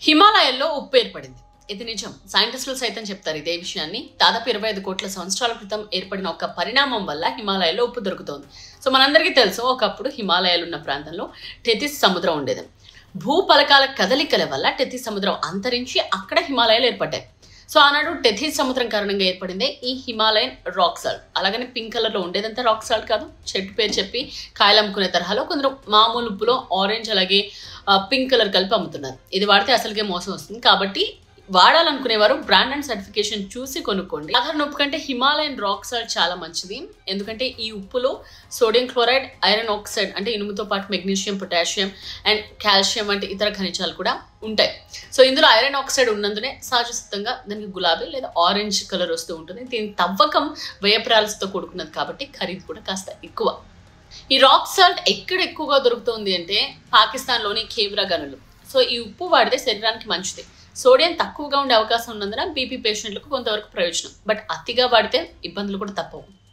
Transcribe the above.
హిమాలయాల్లో ఉప్పు ఏర్పడింది. ఇది నిజం. సైంటిస్టులు సైతం చెప్తారు ఇదే విషయాన్ని. దాదాపు 25 కోట్ల సంవత్సరాల క్రితం ఏర్పడిన ఒక పరిణామం వల్ల హిమాలయాల్లో ఉప్పు దొరుకుతోంది. సో మనందరికీ తెలుసు, ఒకప్పుడు హిమాలయాలు ఉన్న ప్రాంతంలో టెథిస్ సముద్రం ఉండేది. భూపలకాల కదలికల వల్ల టెథిస్ సముద్రం అంతరించి అక్కడ హిమాలయాలు ఏర్పడ్డాయి. సో ఆనాడు టెథిస్ సముద్రం కారణంగా ఏర్పడిందే ఈ హిమాలయన్ రాక్ సాల్ట్. అలాగని పింక్ కలర్లో ఉండేదంతా రాక్ సాల్ట్ కాదు. చెట్టు పేరు చెప్పి కాయలు అమ్ముకునే తరహాలో కొందరు మామూలు ఉప్పులో ఆరెంజ్ అలాగే పింక్ కలర్ కలిపి అమ్ముతున్నారు. ఇది వాడితే అసలుకే మోసం వస్తుంది. కాబట్టి వాడాలనుకునేవారు బ్రాండ్ అండ్ సర్టిఫికేషన్ చూసి కొనుక్కోండి. సాధారణ ఉప్పు కంటే హిమాలయన్ రాక్ సాల్ట్ చాలా మంచిది. ఎందుకంటే ఈ ఉప్పులో సోడియం క్లోరైడ్, ఐరన్ ఆక్సైడ్ అంటే ఇనుముతో పాటు మెగ్నీషియం, పొటాషియం అండ్ కాల్షియం వంటి ఇతర ఖనిజాలు కూడా ఉంటాయి. సో ఇందులో ఐరన్ ఆక్సైడ్ ఉన్నందునే సహజ సిద్ధంగా దానికి గులాబీ లేదా ఆరెంజ్ కలర్ వస్తూ ఉంటుంది. దీని తవ్వకం వ్యయప్రాలతో కూడుకున్నది కాబట్టి ఖరీదు కూడా కాస్త ఎక్కువ. ఈ రాక్ సాల్ట్ ఎక్కడ ఎక్కువగా దొరుకుతుంది అంటే పాకిస్తాన్లోని ఖేబ్రా గనులు. సో ఈ ఉప్పు వాడితే శరీరానికి మంచిది. సోడియం తక్కువగా ఉండే అవకాశం ఉన్నందున బీపీ పేషెంట్లకు కొంతవరకు ప్రయోజనం. బట్ అతిగా వాడితే ఇబ్బందులు కూడా తప్పవు.